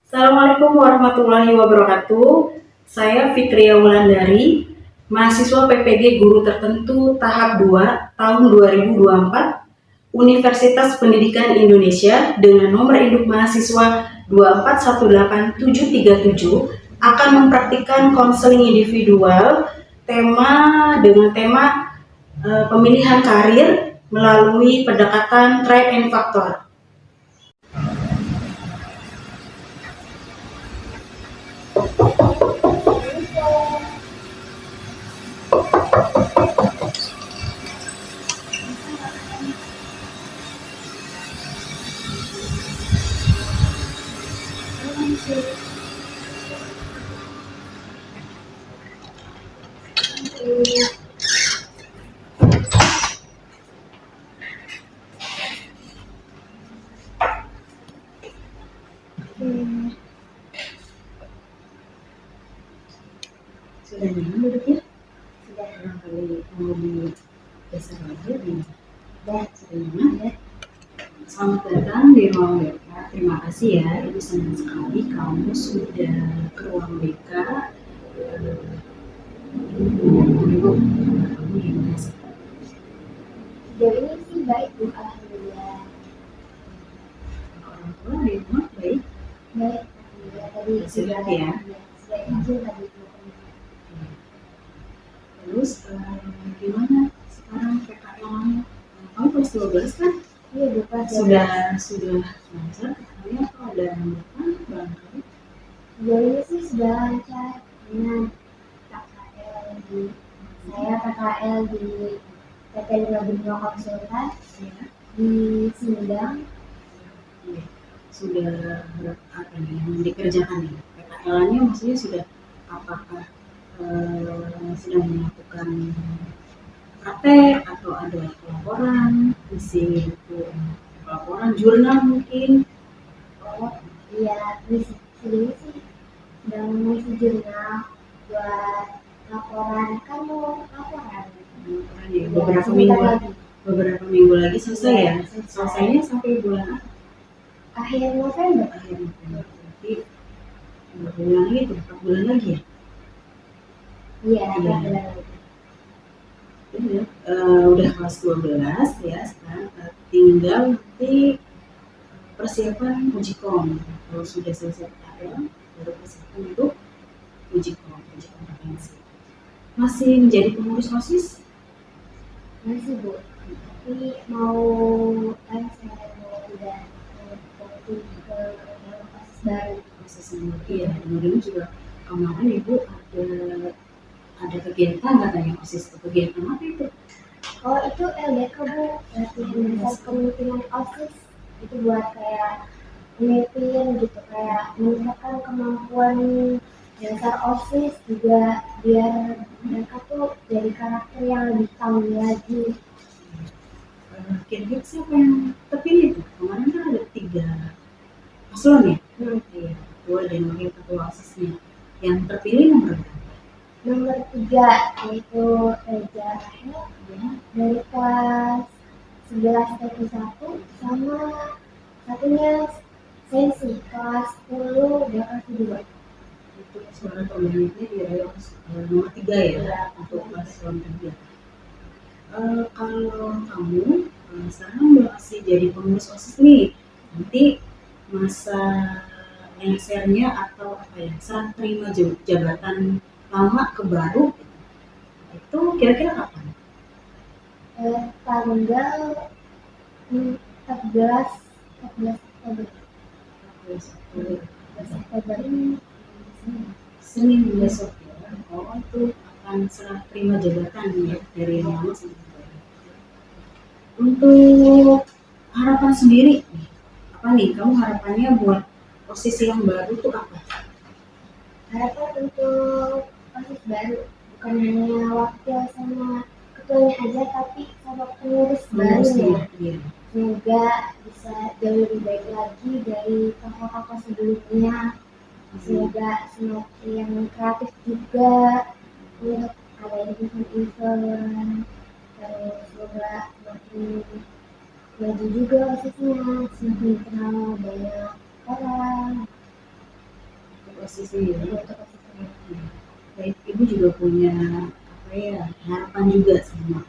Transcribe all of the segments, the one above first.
Assalamualaikum warahmatullahi wabarakatuh. Saya Fitria Wulandari, mahasiswa PPG Guru Tertentu tahap 2 tahun 2024 Universitas Pendidikan Indonesia dengan nomor induk mahasiswa 2418737 akan mempraktikkan konseling individual dengan tema pemilihan karir melalui pendekatan tribe and factor. Sudah nyaman duduknya? Sudah. Barangkali mau digeser lagi di sudah nyaman ya? Selamat datang di ruang BK. Terima kasih ya, Ibu senang sekali kamu sudah ke ruang BK. Ibu, kamu gimana sih? Sejauh ini sih baik Bu, alhamdulillah. Orang tua di rumah baik? Baik, alhamdulillah. Tadi sudah ya? Sudah izin tadi. Terus gimana sekarang PKL-nya? Kamu kelas 12 kan? Iya Bu, kelas Sudah lancar katanya atau ada hambatan barangkali? Sejauh ini sih sudah lancar dengan KKL saya KKL di PT Lima Benua Konsultan Ya. di Sindang. Ya. Sudah apa nih yang dikerjakan ya? PKL-nya maksudnya sudah apakah sedang melakukan praktek atau ada laporan, isi buku laporan jurnal mungkin? Oh iya, ini sih sedang mengisi jurnal buat laporan. Kan mau laporan ya, beberapa minggu lagi selesai ya? Selesainya sampai bulan akhir November. Berarti 2 bulan lagi tuh, 4 bulan lagi ya? Iya, 4 bulan lagi. Udah kelas 12 ya, sekarang tinggal nanti persiapan uji kom. Kalau sudah selesai PKL, baru persiapan untuk uji kompetensi. Masih menjadi pengurus OSIS? Masih Bu, tapi mau saya mau udah fokus ke OSIS baru. OSIS yang iya, kemudian juga kemarin Ibu ada kegiatan katanya OSIS. Kegiatan apa itu? Oh itu LDK Bu, latihan dasar kepemimpinan OSIS. Itu buat kayak memimpin gitu, kayak meningkatkan kemampuan dasar OSIS juga biar mereka tuh jadi karakter yang lebih tangguh lagi. Kira-kira siapa yang terpilih tuh? Kemarin kan ada 3 paslon ya? Iya, ketua dan wakil ketua OSISnya. Yang terpilih nomor berapa? Nomor 3 yaitu Reza Rahel ya, dari kelas 11 TP1 sama satunya Sensi kelas 10 DKV 2. Itu suara pemilihnya di nomor 3 ya, untuk paslon 3. Kalau kamu sekarang masih jadi pengurus OSIS nih, nanti masa lengsernya atau apa ya, serah terima jabatan lama ke baru itu kira-kira kapan? Tanggal 14 Oktober Senin besok ya. Oh itu akan serah terima jabatan ya, dari yang lama sampai baru. Untuk harapan sendiri apa nih, kamu harapannya buat posisi yang baru tuh apa? Harapan untuk OSIS baru bukan hanya wakil sama ketuanya aja, tapi sama pengurus barunya. Semoga bisa jauh lebih baik lagi dari tokoh-tokoh sebelumnya. Semoga semakin kreatif juga untuk ada event-event, terus semoga semakin maju juga OSISnya, semakin dikenal banyak orang. posisi ya. untuk posisinya. Baik, ibu juga punya apa ya, harapan juga sama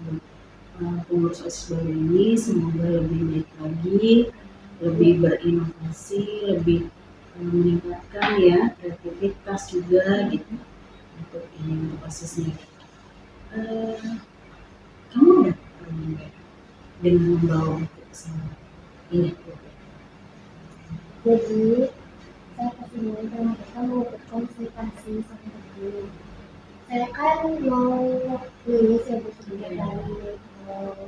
pengurus OSIS baru ini, semoga lebih baik lagi, lebih berinovasi, lebih meningkatkan ya kreativitas juga gitu untuk ini untuk OSISnya. Kamu udah pernah nggak dengan membawa buku ke sana ini? Jadi saya kesini dan kita mau berkonsultasi sama guru. Saya kan mau lulus ya Bu sebentar lagi, mau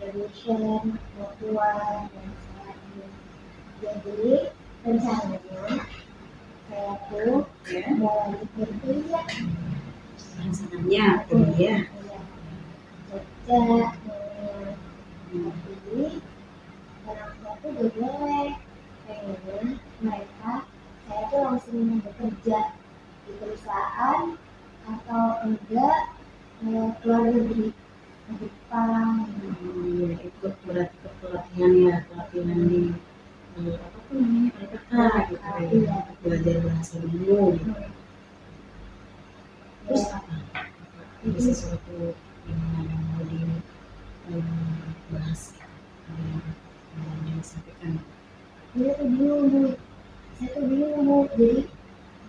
graduation, mau keluar dan sebagainya. Jadi rencananya saya tuh Ya, mau lanjut berkuliah. rencananya ya. Jogja, tapi orang tua tuh gak boleh. Pengennya mereka saya tuh langsung bekerja di perusahaan atau enggak keluar negeri, ke Jepang. Ya, ikut berarti ke pelatihan ya, pelatihan di apa tuh namanya LPK gitu ya, Iya. untuk belajar bahasa dulu gitu. Terus apa? Ada sesuatu yang mau dibahas yang mau disampaikan? Saya tuh bingung Bu, jadi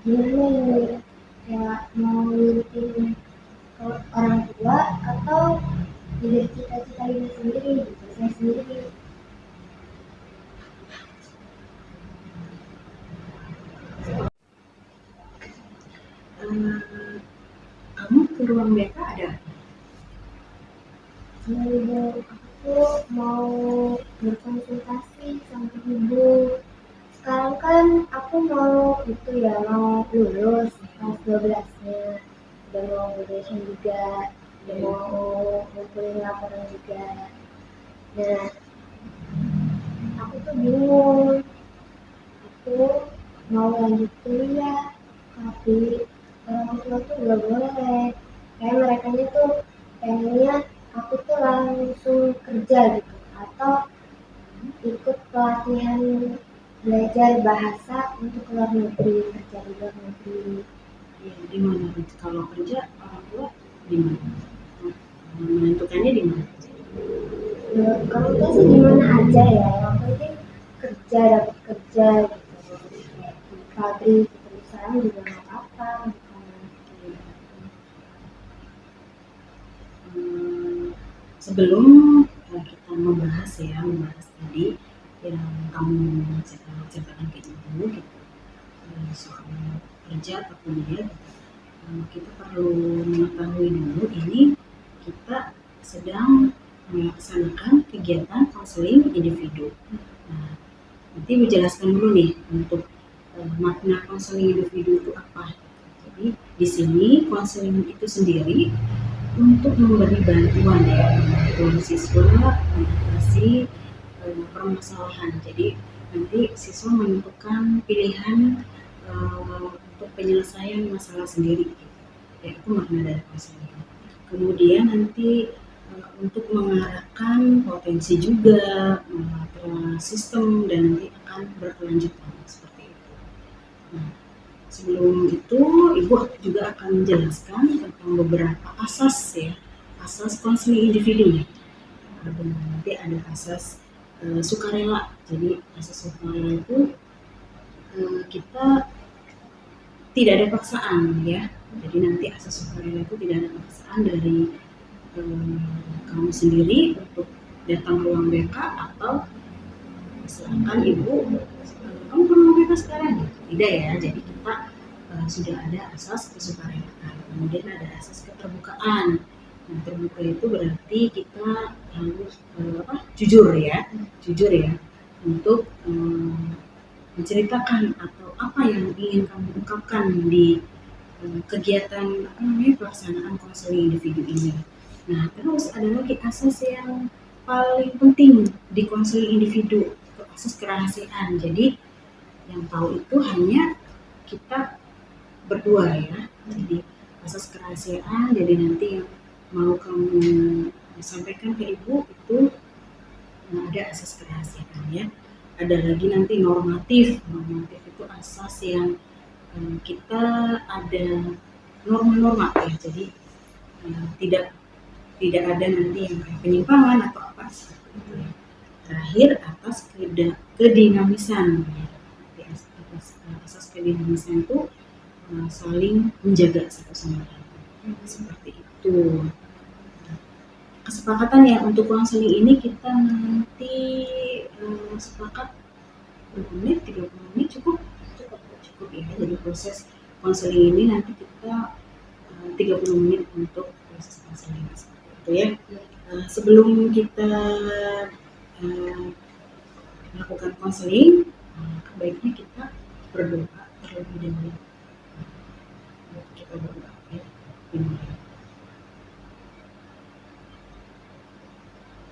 gimana ini, kayak mau ngikutin orang tua atau jadi cita-cita diri sendiri gitu, saya sendiri. Kamu ke ruang BK ada? Ibu aku mau berkonsultasi sama ibu. Sekarang kan aku mau itu ya, mau lulus kelas 12-nya. Udah mau graduation juga, udah mau ngumpulin laporan juga. Nah, aku tuh bingung. Aku mau lanjut kuliah, tapi orang tua tuh gak boleh. Kayak mereka tuh pengennya aku tuh langsung kerja gitu, atau ikut pelatihan belajar bahasa untuk luar negeri, kerja di luar negeri. Ya, di mana? Kalau kerja orang tua di mana? Menentukannya di mana? Kalau tuh sih di mana aja ya, yang penting kerja, dapat kerja gitu. Kayak di pabrik, di perusahaan juga nggak apa-apa. Sebelum kita membahas tadi yang kamu ceritakan ke ibu gitu, soal kerja atau kuliah gitu, kita perlu mengetahui dulu ini kita sedang melaksanakan kegiatan konseling individu. Nah, nanti menjelaskan dulu nih untuk makna konseling individu itu apa. Jadi di sini konseling itu sendiri untuk memberi bantuan ya, bantuan siswa mengatasi permasalahan. Jadi nanti siswa menentukan pilihan untuk penyelesaian masalah sendiri. Ya, itu makna dari konseling. Kemudian nanti untuk mengarahkan potensi juga, mengatur sistem dan nanti akan berkelanjutan seperti itu. Nah, sebelum itu ibu juga akan menjelaskan tentang beberapa asas ya, asas konseling individu. Nanti ada asas sukarela. Jadi asas sukarela itu kita tidak ada paksaan ya. Jadi nanti asas sukarela itu tidak ada paksaan dari kamu sendiri untuk datang ke ruang BK atau misalkan ibu kamu ke ruang BK sekarang gitu. Tidak ya. Jadi kita sudah ada asas kesukarelaan. Kemudian ada asas keterbukaan. Nah, terbuka itu berarti kita harus jujur ya untuk menceritakan atau apa yang ingin kamu ungkapkan di kegiatan pelaksanaan konseling individu ini. Nah, terus ada lagi asas yang paling penting di konseling individu, asas kerahasiaan. Jadi yang tahu itu hanya kita berdua ya. Jadi asas kerahasiaan. Jadi nanti yang mau kamu sampaikan ke ibu itu ada asas kerahasiaan ya. Ada lagi nanti normatif itu asas yang kita ada norma-norma ya, jadi tidak ada nanti yang kayak penyimpangan atau apa seperti itu ya. Terakhir atas kedinamisan ya. Asas kedinamisan itu saling menjaga satu sama lain seperti itu. Kesepakatan ya untuk konseling ini kita nanti sepakat berapa menit, 30 menit cukup ya. Jadi proses konseling ini nanti kita 30 menit untuk proses konseling seperti itu ya. Sebelum kita melakukan konseling, baiknya kita berdoa terlebih dahulu. Kita berdoa ya.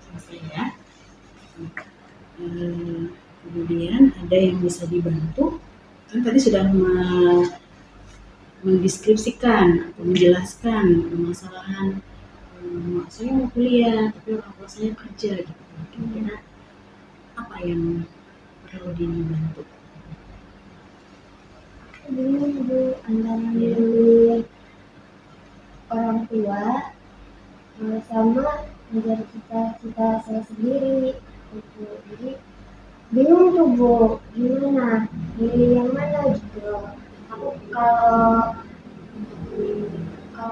Selesai ya. Kemudian ada yang bisa dibantu, kan tadi sudah mendeskripsikan atau menjelaskan permasalahan, saya mau kuliah tapi orang tua saya kerja gitu. Kira-kira apa yang perlu dibantu? Bingung Bu antara milih orang tua sama menjadi cita-cita saya sendiri gitu. Jadi bingung tuh Bu, gimana milih yang mana gitu. Aku kalau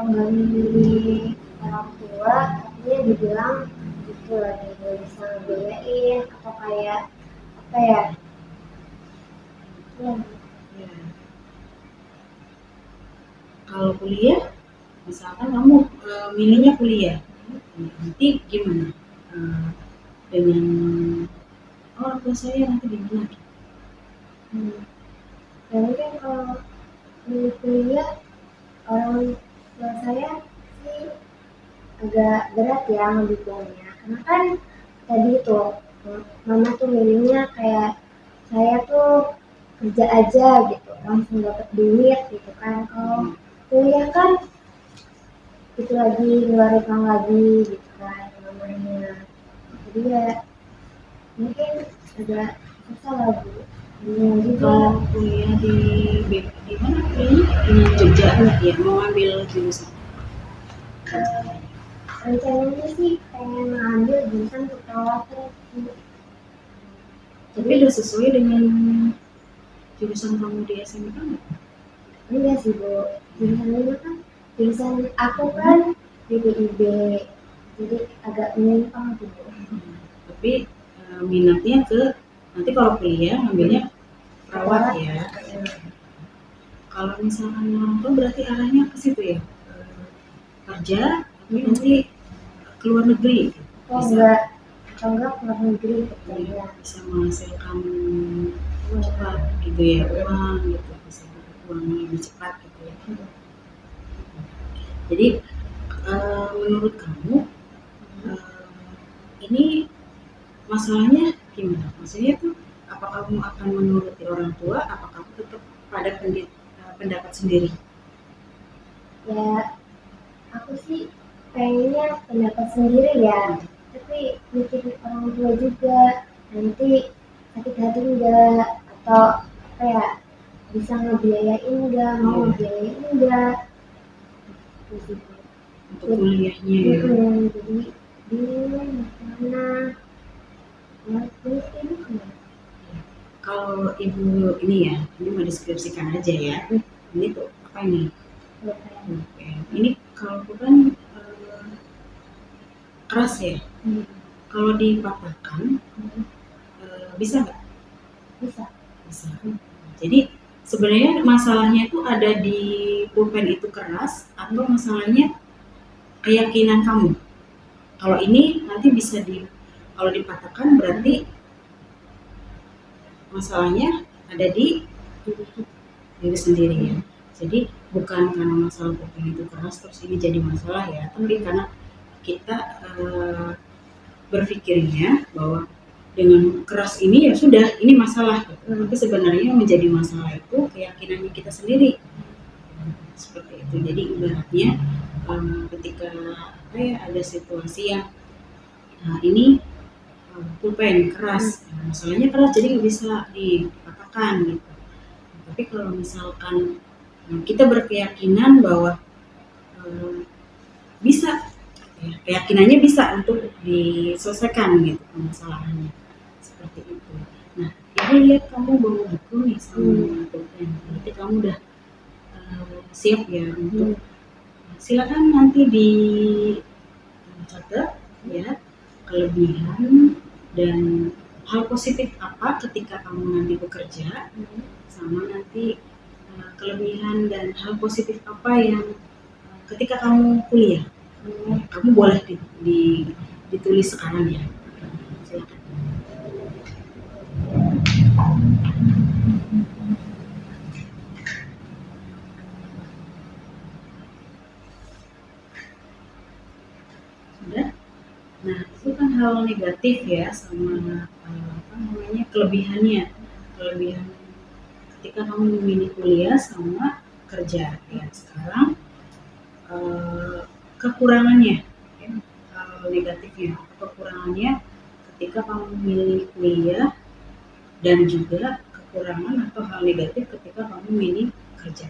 nggak milih orang tua, artinya dibilang gitu lagi nggak bisa ngebiayain atau kayak apa ya? Ya, Ya. Kalau kuliah, misalkan kamu milihnya kuliah, nanti gimana? Dengan orang tua saya nanti gimana? ya mungkin kalau milih kuliah orang tua saya sih agak berat ya ngedukungnya, karena kan tadi tuh mama tuh milihnya kayak saya tuh kerja aja gitu langsung dapat duit gitu kan. Kalau kuliah kan itu lagi ngeluarin uang lagi gitu kan mamanya, jadi ya mungkin agak susah lah Bu. Bingung juga. Kalau kuliah di mana kuliahnya? Di Jogja ya, mau ambil jurusan. Rencananya sih pengen ngambil jurusan keperawatan. Tapi udah sesuai dengan jurusan kamu di SMK nggak? Enggak sih Bu, jurusan ini kan jurusan aku kan BPIB, jadi agak menyimpang tuh Bu. Tapi minatnya ke nanti kalau kuliah ngambilnya perawat ya. Kalau misalkan orang tua berarti arahnya ke situ ya, kerja tapi nanti ke luar negeri. Oh Bisa enggak keluar negeri kerjanya. bisa menghasilkan cepat gitu ya, uang gitu, bisa dapat uang lebih cepat gitu ya. Jadi menurut kamu ini masalahnya gimana? Maksudnya tuh apa kamu akan menuruti orang tua, apa kamu tetap pada pendapat sendiri? Ya aku sih pengennya pendapat sendiri ya, tapi mikirin orang tua juga, nanti sakit hati enggak atau apa ya, bisa ngebiayain enggak, mau ngebiayain enggak gitu. Untuk kuliahnya ya. Jadi bingung mana ya, terus ini gimana? Kalau ibu ini ya, ini mendeskripsikan aja ya. Ini tuh apa ini? Oke. Ini kalau bukan keras ya. Kalau dipatahkan bisa nggak? Bisa. Jadi sebenarnya masalahnya itu ada di pulpen itu keras atau masalahnya keyakinan kamu. Kalau ini nanti bisa kalau dipatahkan berarti masalahnya ada di diri sendiri ya. Jadi bukan karena masalah pulpen itu keras terus ini jadi masalah ya, tapi karena kita berpikirnya bahwa dengan keras ini ya sudah ini masalah gitu. Tapi sebenarnya yang menjadi masalah itu keyakinannya kita sendiri seperti itu. Jadi ibaratnya ketika ada situasi yang ini pulpen keras, masalahnya keras jadi nggak bisa dipatahkan gitu. Tapi kalau misalkan kita berkeyakinan bahwa bisa, ya, keyakinannya bisa untuk diselesaikan gitu permasalahannya, seperti itu. Nah, ibu lihat kamu bawa buku nih sama pulpen, berarti kamu udah siap ya untuk silakan nanti dicatat ya kelebihan dan hal positif apa ketika kamu nanti bekerja, sama nanti kelebihan dan hal positif apa yang ketika kamu kuliah. Kamu boleh ditulis sekarang ya. Silakan. Sudah? Nah, itu kan hal negatif ya sama apa namanya kelebihannya. Kelebihan ketika kamu memilih kuliah sama kerja ya. Sekarang kekurangannya ya, hal negatifnya kekurangannya ketika kamu memilih kuliah dan juga kekurangan atau hal negatif ketika kamu memilih kerja.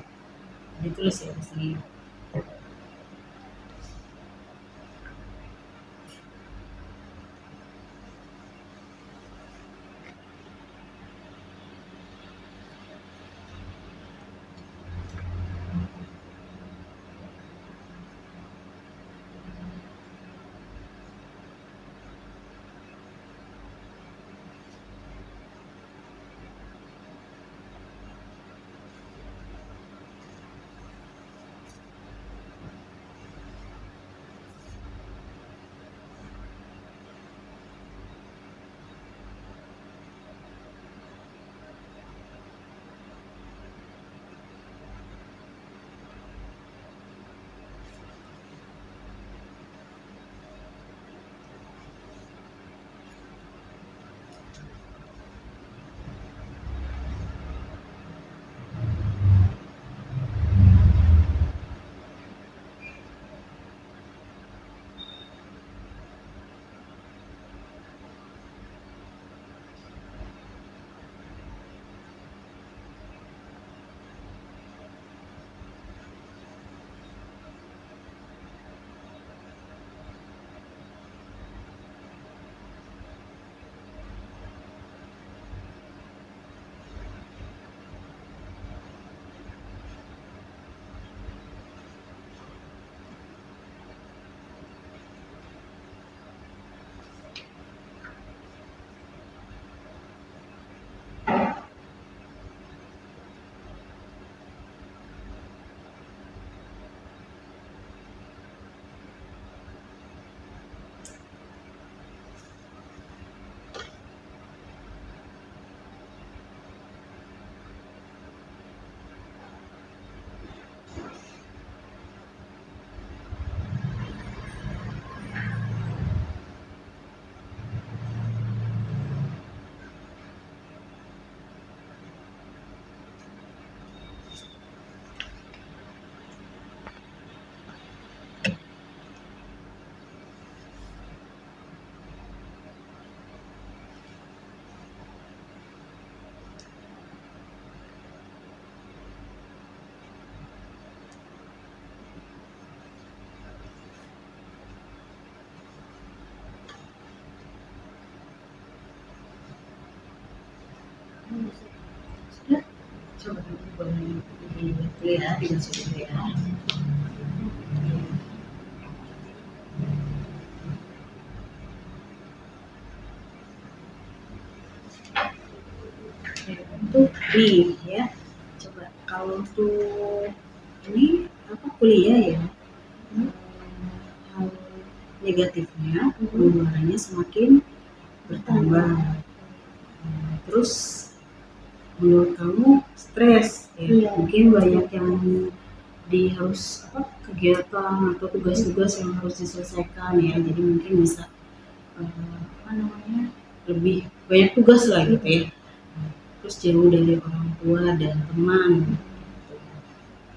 Ditulis ya di sini. Sudah? Coba nanti boleh dulu ya, dibaca dulu ya. Untuk B ya. Coba kalau untuk ini apa kuliah ya, hal negatifnya pengeluarannya semakin bertambah. Terus menurut kamu stres ya, Iya. mungkin banyak yang harus kegiatan atau tugas-tugas yang harus diselesaikan ya, jadi mungkin bisa apa namanya lebih banyak tugas lah gitu ya. Terus jauh dari orang tua dan teman.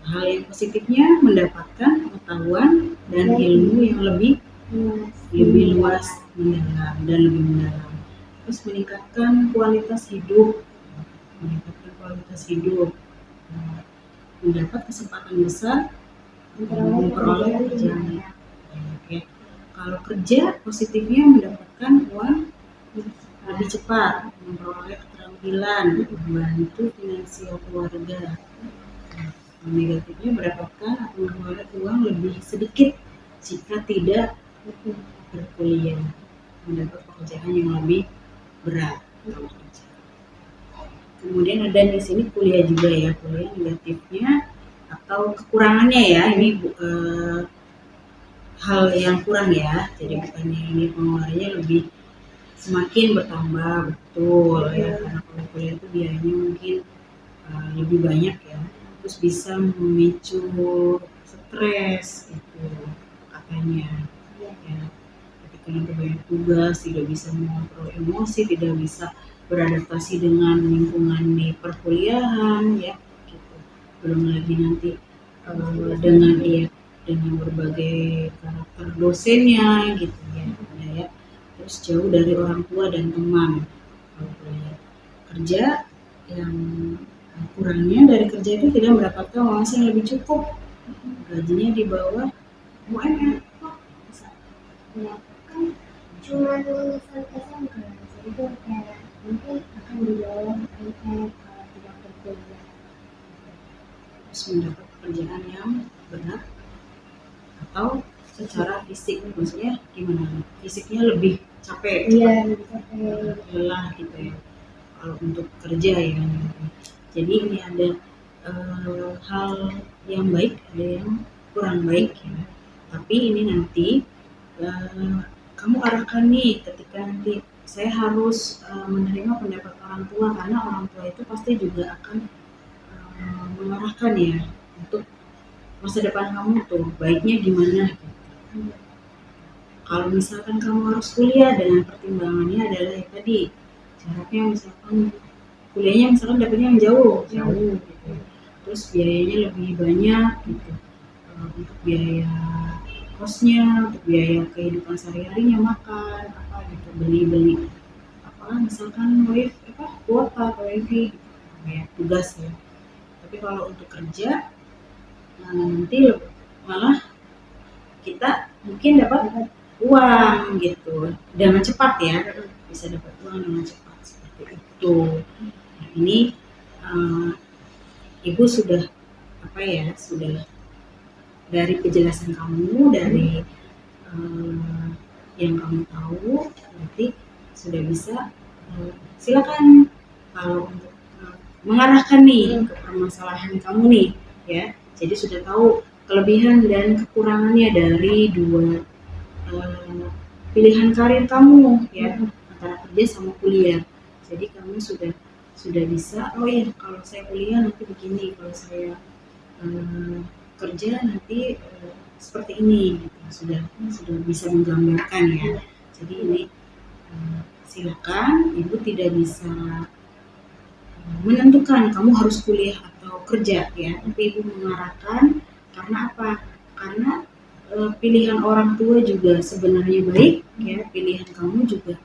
Hal yang positifnya mendapatkan pengetahuan dan ilmu yang lebih luas, mendalam dan lebih mendalam. Terus meningkatkan kualitas hidup, mendapat kesempatan besar memperoleh pekerjaan. Oke. Kalau kerja positifnya mendapatkan uang lebih cepat, memperoleh keterampilan, membantu finansial keluarga. Negatifnya mendapatkan atau memperoleh uang lebih sedikit jika tidak berkuliah, mendapat pekerjaan yang lebih berat kalau kerja. Kemudian ada di sini kuliah juga ya, kuliah negatifnya atau kekurangannya ya, ini hal yang kurang ya, jadi bukannya ini pengeluarannya lebih semakin bertambah, betul ya, karena kalau kuliah itu biayanya mungkin lebih banyak ya, terus bisa memicu stres itu katanya ya, ketika nanti banyak tugas tidak bisa mengontrol emosi, tidak bisa beradaptasi dengan lingkungan di perkuliahan ya gitu. Belum lagi nanti dengan berbagai karakter dosennya gitu ya, terus jauh dari orang tua dan teman. Kalau kuliah kerja yang kurangnya dari kerja itu tidak mendapatkan uang yang lebih cukup, gajinya di bawah UMR. Ya, kan cuma lulusan SMK, jadi tuh kayak mungkin akan di bawah UMR kalau tidak berkuliah. Terus mendapat pekerjaan yang berat atau secara fisik, maksudnya gimana? Fisiknya lebih capek, Iya, lebih capek. lelah gitu ya. Kalau untuk kerja ya, jadi ini ada hal yang baik, ada yang kurang baik ya. Tapi ini nanti kamu arahkan nih ketika nanti saya harus menerima pendapat orang tua, karena orang tua itu pasti juga akan mengarahkan ya untuk masa depan kamu tuh baiknya gimana. Kalau misalkan kamu harus kuliah dengan pertimbangannya adalah yang tadi syaratnya, misalkan kuliahnya misalkan dapetnya yang jauh gitu, terus biayanya lebih banyak gitu, untuk biaya kosnya, untuk biaya kehidupan sehari-harinya, makan apa gitu, beli apa misalkan kuota atau wifi gitu, kayak tugas ya. Tapi kalau untuk kerja nanti malah kita mungkin dapat uang gitu dengan cepat ya, bisa dapat uang dengan cepat seperti itu. Nah, ini ibu sudah sudah dari penjelasan kamu, dari yang kamu tahu, berarti sudah bisa silakan kalau untuk mengarahkan nih ke permasalahan kamu nih ya. Jadi sudah tahu kelebihan dan kekurangannya dari dua pilihan karir kamu ya, antara kerja sama kuliah. Jadi kamu sudah bisa, oh ya kalau saya kuliah nanti begini, kalau saya kerja nanti seperti ini gitu. Sudah bisa menggambarkan ya. Jadi ini silakan, ibu tidak bisa menentukan kamu harus kuliah atau kerja ya, tapi ibu mengarahkan. Karena apa? Karena pilihan orang tua juga sebenarnya baik ya, pilihan kamu juga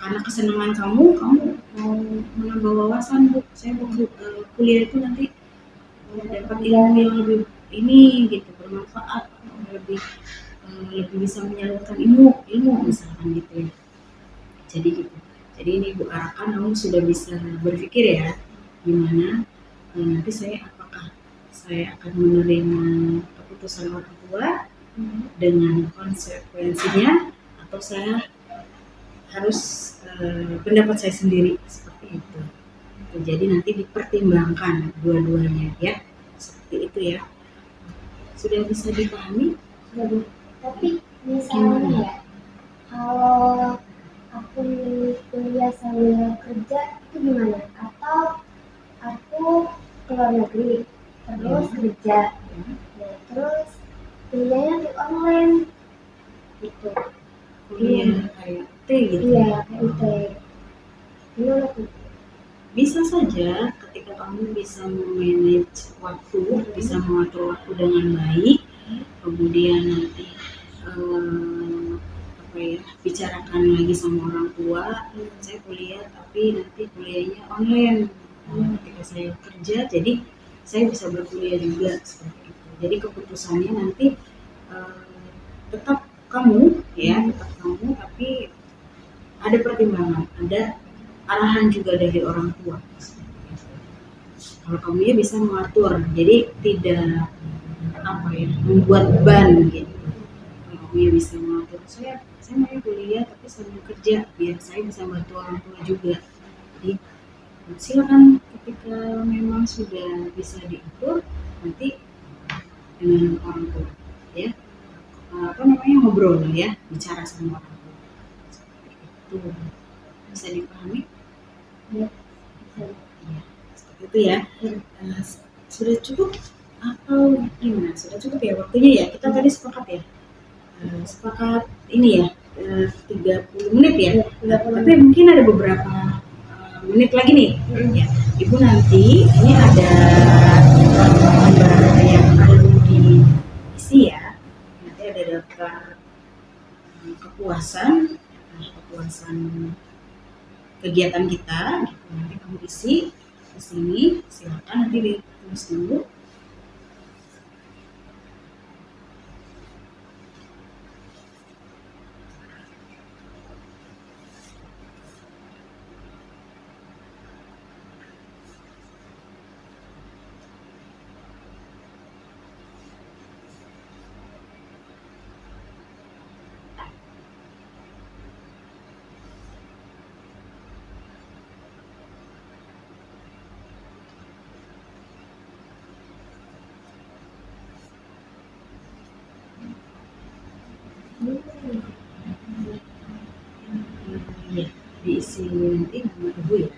karena kesenangan kamu mau menambah wawasan, Bu, saya mau kuliah itu nanti dapat ilmu yang lebih ini gitu, bermanfaat, lebih bisa menyalurkan ilmu misalkan gitu ya. Jadi gitu. Jadi ini Bu arahkan, kamu sudah bisa berpikir ya gimana nanti apakah saya akan menerima keputusan orang tua dengan konsekuensinya, atau saya harus pendapat saya sendiri seperti itu. Jadi nanti dipertimbangkan dua-duanya ya, seperti itu ya. Sudah bisa dipahami? Sudah. Tapi misalnya ya, kalau aku kuliah sambil kerja itu gimana? Atau aku keluar negeri terus kerja, nah, terus kuliahnya di online gitu. Kuliah kayak T gitu. Iya, kayak UT. Gimana tuh? Bisa saja ketika kamu bisa memanage waktu, bisa mengatur waktu dengan baik, kemudian nanti bicarakan lagi sama orang tua, saya kuliah tapi nanti kuliahnya online ketika saya kerja, jadi saya bisa berkuliah juga seperti itu. Jadi keputusannya nanti tetap kamu ya, tetap kamu, tapi ada pertimbangan, ada arahan juga dari orang tua. Kalau kamu ya bisa mengatur, jadi tidak apa ya, membuat beban gitu. Kalau kamu ya bisa mengatur, saya mau kuliah tapi sambil kerja biar saya bisa bantu orang tua juga. Jadi silakan ketika memang sudah bisa diatur, nanti dengan orang tua ya, apa namanya, ngobrol ya, bicara sama orang tua. Seperti itu bisa dipahami. Ya, bisa. Ya, seperti itu ya. Sudah cukup atau gimana? Sudah cukup ya waktunya ya? Kita tadi sepakat ya? Sepakat ini ya, 30 menit ya? Iya, 30 Tapi mungkin ada beberapa menit lagi nih. Ya. Ibu nanti ini ada gambar yang perlu diisi ya. Nanti ada daftar kepuasan kegiatan kita, gitu. Nanti kamu isi di sini, silakan nanti ditulis dulu. Ya, diisi nanti nama ibu ya.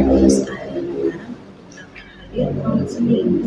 Terus ada barang hadir konseling.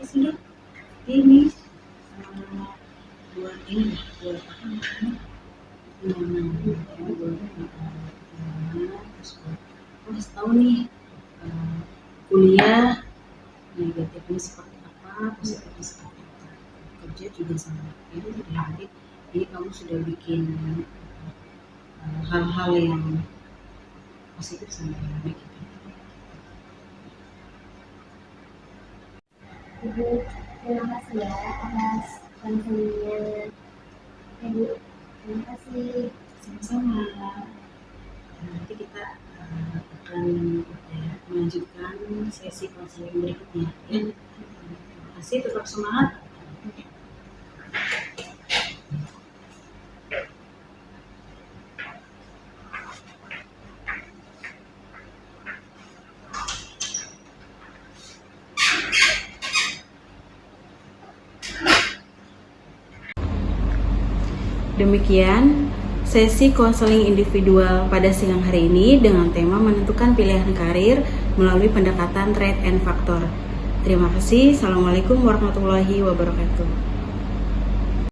Sudah ini buat ini, buat apa namanya, terus tahu nih kuliah negatifnya seperti apa, positifnya seperti apa, kerja juga sama ya. Jadi nanti ini kamu sudah bikin hal-hal yang positif sama yang negatif. Ibu, terima kasih ya atas konselingnya. Ibu, terima kasih. Sama-sama. Nanti kita akan melanjutkan sesi konseling berikutnya ya. Terima kasih, tetap semangat. Demikian sesi konseling individual pada siang hari ini dengan tema menentukan pilihan karir melalui pendekatan trade and factor. Terima kasih. Assalamualaikum warahmatullahi wabarakatuh.